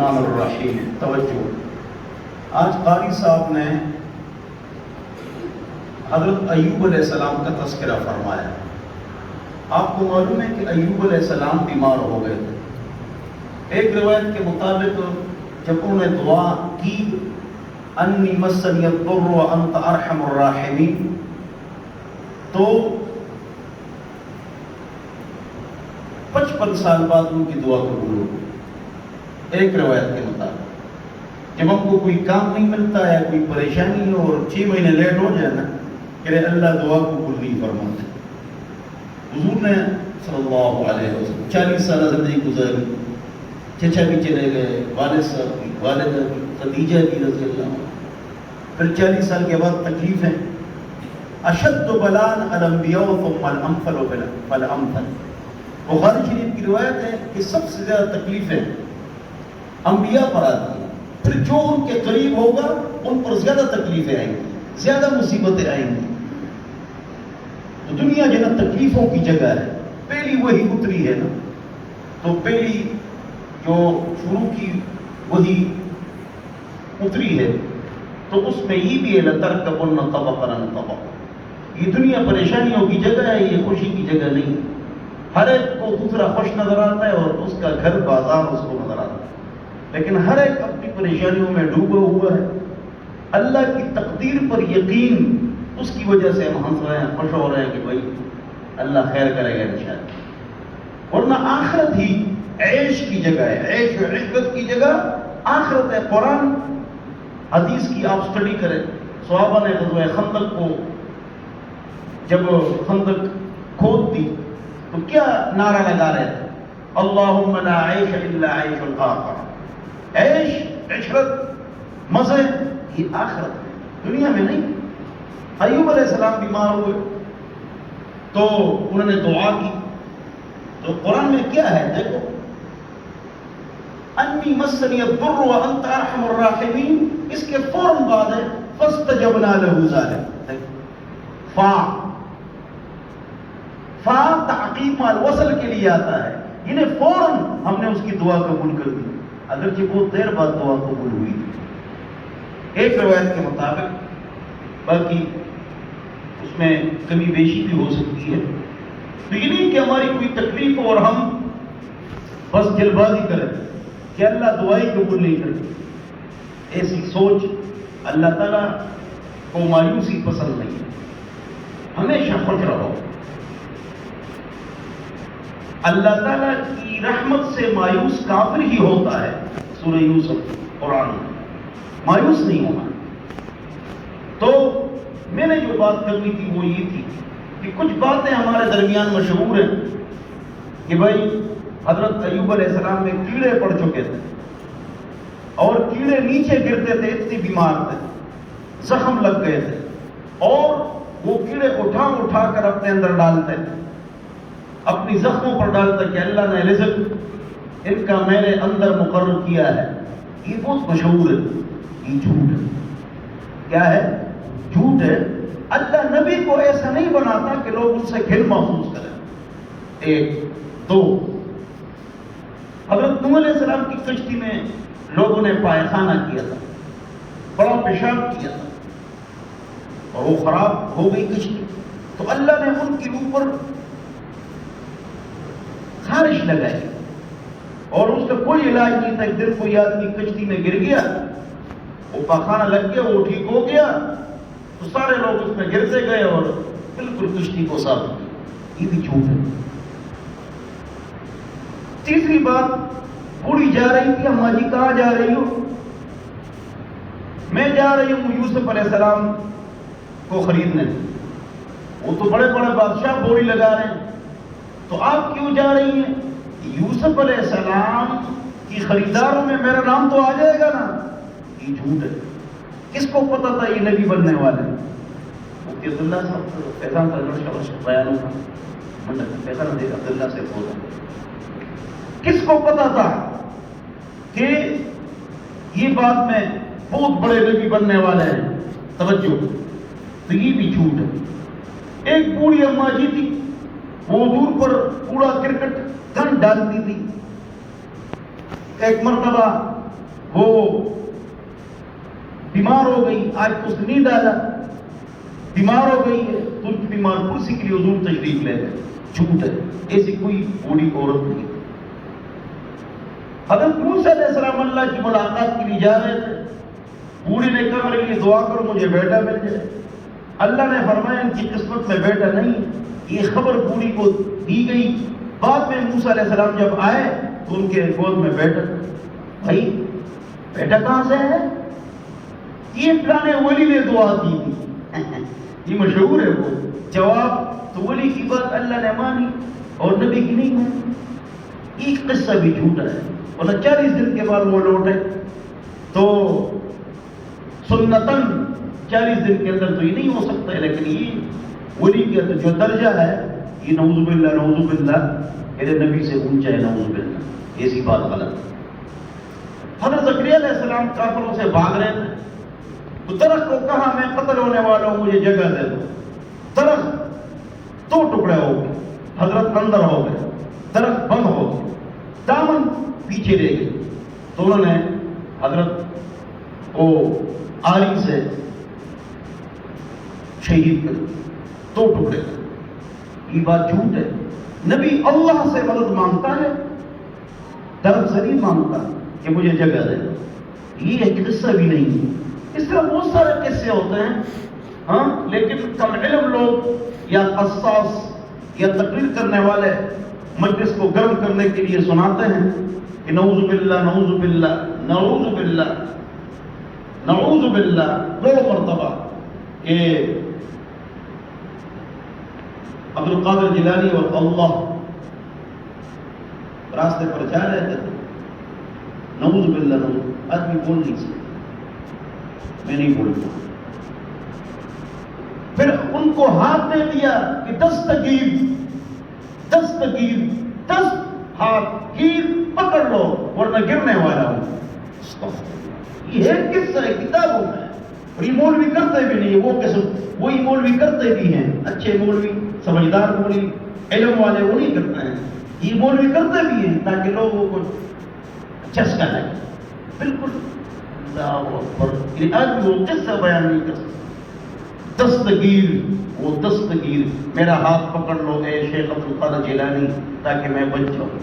الرحمن الرحیم. توجہ. آج قاری صاحب نے حضرت ایوب علیہ السلام کا تذکرہ فرمایا. آپ کو معلوم ہے کہ ایوب علیہ السلام بیمار ہو گئے تھے. ایک روایت کے مطابق جب انہوں نے دعا کی انی مسنی الضر وانت ارحم الراحمین، تو 55 سال بعد ان کی دعا قبول ہو. ایک روایت کے مطابق جب ہم کو کوئی کام نہیں ملتا ہے، کوئی پریشانی ہو اور 6 مہینے لیٹ ہو جائے نا، کہ اللہ دعا قبول نہیں فرماتے. حضور نے صلی اللہ علیہ وسلم 40 سالہ زندگی گزاری، چچا بھی چلے گئے، والد صاحب بھی، والدہ بھی، خدیجہ بھی رضی اللہ عنہ. پھر 40 سال کے بعد تکلیفیں. اشد بلاء الانبیاء ثم الامثل فالامثل. بخاری شریف کی روایت ہے کہ سب سے زیادہ تکلیفیں انبیاء پر آتی ہیں، پھر جو ان کے قریب ہوگا ان پر زیادہ تکلیفیں آئیں گی، زیادہ مصیبتیں آئیں گی. تو دنیا جو ہے نا تکلیفوں کی جگہ ہے. پہلی وہی اتری ہے نا، تو پہلی جو شروع کی وہی اتری ہے، تو اس میں یہ بھی ہے لَتَرْكَبُنَّ طَبَقًا عَنْ طَبَقٍ. یہ دنیا پریشانیوں کی جگہ ہے، یہ خوشی کی جگہ نہیں. ہر ایک کو دوسرا خوش نظر آتا ہے اور اس کا گھر بازار اس کو نظر آتا ہے، لیکن ہر ایک اپنی پریشانیوں میں ڈوبا ہوا ہے. اللہ کی تقدیر پر یقین، اس کی وجہ سے ہم ہنس رہے ہیں، خوش ہو رہے ہیں کہ بھائی اللہ خیر کرے گا انشاءاللہ. ورنہ آخرت ہی عیش کی جگہ ہے، عیش و عزت کی جگہ آخرت ہے. قرآن حدیث کی آپ سٹڈی کریں. صحابہ نے غزوہ خندق کو جب خندق کھود دی تو کیا نعرہ لگا رہے تھے؟ اللہم لا عیش الا عیش الآخرہ. عیش، عشرت، مزے یہ آخرت ہے، دنیا میں نہیں. ایوب علیہ السلام بیمار ہوئے تو انہوں نے دعا کی. تو قرآن میں کیا ہے دیکھو، انی مسنی الضر وانت ارحم الراحمین. اس کے فوراً بعد ہے فاستجبنا له ذلک. فا تعقیب الوصل کے لیے آتا ہے، یعنی فوراً ہم نے اس کی دعا قبول کر دی، اگرچہ بہت دیر بعد دعا قبول ہوئی. ایک روایت کے مطابق، باقی اس میں کمی بیشی بھی ہو سکتی ہے. تو یہ نہیں کہ ہماری کوئی تکلیف ہو اور ہم بس جلد بازی کریں کہ اللہ دعائی قبول نہیں کرتی. ایسی سوچ اللہ تعالیٰ کو مایوسی پسند نہیں ہے. ہمیشہ خوش رہو. اللہ تعالیٰ کی رحمت سے مایوس کافر ہی ہوتا ہے. سورہ یوسف قرآن میں مایوس نہیں ہونا. تو میں نے جو بات کرنی تھی وہ یہ تھی کہ کچھ باتیں ہمارے درمیان مشہور ہیں کہ بھائی حضرت ایوب علیہ السلام میں کیڑے پڑ چکے تھے اور کیڑے نیچے گرتے تھے، اتنی بیمار تھے، زخم لگ گئے تھے، اور وہ کیڑے اٹھا کر اپنے اندر ڈالتے، اپنی زخموں پر ڈالتے کہ اللہ نے رزق ان کا میرے اندر مقرر کیا ہے. یہ بہت مشہور ہے، یہ جھوٹ ہے. کیا ہے؟ جھوٹ ہے. اللہ نبی کو ایسا نہیں بناتا کہ لوگ ان سے گھن محسوس کریں. ایک دو، حضرت نوح علیہ السلام کی کشتی میں لوگوں نے پائخانہ کیا تھا، بڑا پیشاب کیا تھا اور وہ خراب ہو گئی کشتی. تو اللہ نے ان کے اوپر خارش لگائی اور اس کا کوئی علاج نہیں تھا. ایک دن کوئی آدمی کشتی میں گر گیا، وہ پاخانہ لگ گیا، وہ ٹھیک ہو گیا، تو سارے لوگ اس میں گرتے گئے اور بالکل کشتی کو صاف کیا. یہ بھی جھوٹ ہے. تیسری بات، بوڑھی جا رہی تھی، اماں جی کہاں جا رہی ہو؟ میں جا رہی ہوں یوسف علیہ السلام کو خریدنے. وہ تو بڑے بڑے بادشاہ بوری لگا رہے ہیں، تو آپ کیوں جا رہی ہیں؟ یوسف علیہ السلام کی خریداروں میں میرا نام تو آ جائے گا نا. یہ جھوٹ ہے. کس کو پتا تھا یہ نبی بننے والے؟ مفتی عبداللہ صاحب فیضان صاحب بیان ہوگا فیضان عبداللہ سے بولا. کس کو پتا تھا کہ یہ بات میں بہت بڑے نبی بننے والے ہیں؟ توجہ. تو یہ بھی جھوٹ ہے. ایک بوڑھی اماں جی تھی، وہ دور پر کوڑا کرکٹ گن ڈالتی تھی. ایک مرتبہ وہ بیمار ہو گئی، آج تو اس نے نہیں ڈالا، بیمار ہو گئی ہے تو ان کی بیمار کرسی کے لیے حضور تشریف لے گئے. جھوٹ ہے، ایسی کوئی بوڑھی عورت نہیں. حضرت موسیٰ علیہ السلام اللہ کی ملاقات کے لیے جا رہے تھے. بوڑھی نے کہا میرے لیے دعا کرو مجھے بیٹا مل جائے. اللہ نے فرمایا ان کی قسمت میں بیٹا نہیں. یہ خبر بوڑھی کو دی گئی. بعد میں موسیٰ علیہ السلام جب آئے تو ان کے گود میں بیٹا. بھائی بیٹا کہاں سے ہے؟ یہ فلانے ولی نے دعا کی تھی. یہ مشہور ہے وہ جواب. تو ولی کی بات اللہ نے مانی اور نبی کی نہیں مانی. ایک قصہ بھی جھوٹا ہے. اور 40 دن کے بعد وہ لوٹے تو سنتاً 40 دن کے اندر تو یہ نہیں ہو سکتا ہے، لیکن یہ ولی کا جو درجہ ہے یہ نعوذ باللہ میرے نبی سے اونچا ہے. نعوذ باللہ، ایسی بات غلط. حضرت زکریا علیہ السلام کافروں سے بھاگ رہے تھے تو درخت کو کہا میں قتل ہونے والا ہوں مجھے جگہ دے دو. درخت 2 ٹکڑے ہو گئے. حضرت اندر ہو گئے، درخت بند ہو گئے، دامن پیچھے رہ گئے. تو انہوں نے حضرت کو آری سے شہید کر 2 ٹکڑے کر. یہ بات جھوٹ ہے. نبی اللہ سے مدد مانگتا ہے، درخت سے نہیں مانگتا کہ مجھے جگہ دے. یہ ایک قصہ بھی نہیں ہے. اس طرح بہت سارے قصے ہوتے ہیں ہاں، لیکن کم علم لوگ یا قصاص یا تقریر کرنے والے مجلس کو گرم کرنے کے لیے سناتے ہیں کہ نعوذ باللہ نعوذ باللہ نعوذ باللہ نعوذ باللہ 2 مرتبہ کہ عبد القادر جیلانی اور اللہ راستے پر جا رہے تھے. نعوذ باللہ نعوذ. آدمی بول نہیں سکتا، میں نہیں بولتا. پھر ان کو ہاتھ دے دیا کہ دستگیر 10 ہاتھ گیر پکڑ لو ورنہ گرنے والا ہوں. یہ ایک قصہ ہے کتابوں میں. اور یہ مولوی کرتے بھی نہیں. وہ قسم وہی مولوی کرتے بھی ہیں، اچھے مولوی سمجھدار مولوی علم والے وہ نہیں کرتے ہیں. یہ مولوی کرتے بھی ہیں تاکہ لوگوں کو چسکا لگے. بالکل اللہ اکبر. آج وہ قصہ بیان نہیں کر سکتے. دستگیر وہ دستگیر میرا ہاتھ پکڑ لو اے شیخ عبد القادر جیلانی تاکہ میں بچ جاؤں.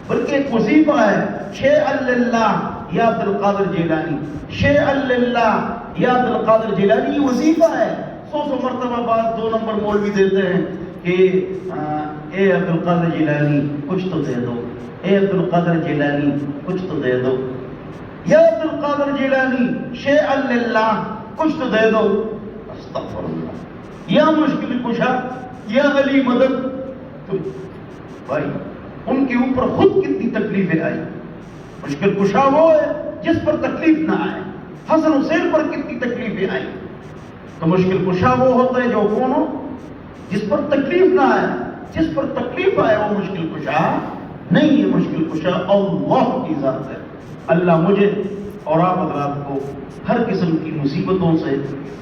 بلکہ ایک وظیفہ ہے شیئا للہ یا عبد القادر جیلانی، شیئا للہ یا عبد القادر جیلانی. یہ وظیفہ ہے. 100 مرتبہ بعد 2 نمبر مولوی دیتے ہیں کہ اے عبد القادر جیلانی کچھ تو دے دو، اے عبد القادر جیلانی کچھ تو دے دو، یا عبد القادر جیلانی شیئا للہ کچھ تو دے دو. استغفر اللہ. یا مشکل کشا یا علی مدد. تو بھائی ان کے اوپر خود کتنی تکلیفیں آئی. مشکل کشا وہ ہے جس پر تکلیف نہ آئے. حسن حسین پر کتنی تکلیفیں آئی. تو مشکل کشا وہ ہوتا ہے جو کون ہو جس پر تکلیف نہ آئے. جس پر تکلیف آئے وہ مشکل کشا نہیں ہے. مشکل کشا اللہ کی ذات ہے. اللہ مجھے اور آپ حضرات کو ہر قسم کی مصیبتوں سے،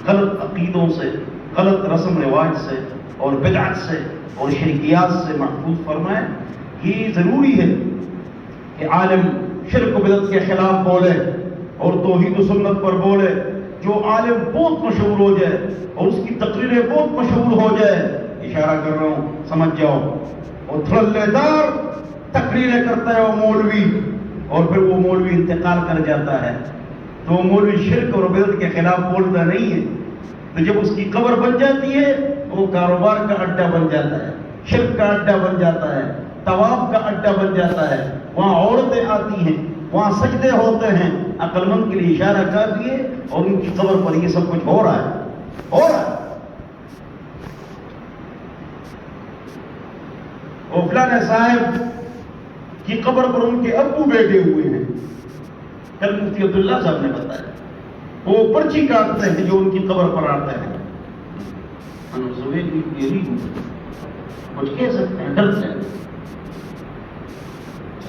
غلط عقیدوں سے، غلط رسم رواج سے اور بدعت سے اور شرکیات سے محفوظ فرمائے. یہ ضروری ہے کہ عالم شرک و بدعت کے خلاف بولے اور توحید و سنت پر بولے. جو عالم بہت مشہور ہو جائے اور اس کی تقریریں بہت مشہور ہو جائے، اشارہ کر رہا ہوں سمجھ جاؤ، اور تھلے دار تقریریں کرتا ہے وہ مولوی اور پھر وہ مولوی انتقال کر جاتا ہے تو وہ مولوی شرک اور بدعت کے خلاف بولتا نہیں ہے. تو جب اس کی قبر بن جاتی ہے وہ کاروبار کا اڈا بن جاتا ہے، شرک کا اڈا بن جاتا ہے، طواف کا اڈا بن جاتا ہے. وہاں عورتیں آتی ہیں، وہاں سجدے ہوتے ہیں. عقل مند کے لیے اشارہ کر دیے اور ان کی قبر پر یہ سب کچھ ہو رہا ہے. اور فلاں صاحب کی قبر پر ان کے ابو بیٹھے ہوئے ہیں. کل مفتی عبداللہ صاحب نے بتایا وہ پرچی کاٹتے ہیں جو ان کی قبر پر آتے ہیں. کچھ کہہ سکتے ہیں، ڈرتے ہیں.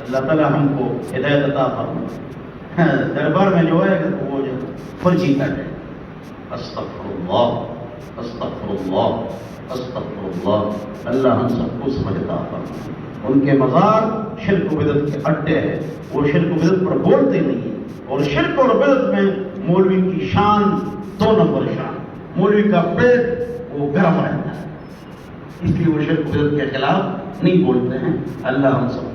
اللہ تعالیٰ ہم کو ہدایت عطا فرمائے. دربار میں جو ہے وہ جو پرچی کاٹے. استغفر اللہ استغفر اللہ استغفر اللہ. اللہ ہم سب کو سمجھ عطا فرمائے. ان کے مزار شرک و بدعت کے اڈے ہیں، وہ شرک و بدعت پر بولتے نہیں، اور شرک اور بدعت میں مولوی کی شان 2 نمبر شان، مولوی کا پیٹ وہ گرم رہتا ہے، اس لیے وہ شرک و بدعت کے خلاف نہیں بولتے ہیں۔ اللہ ہم سب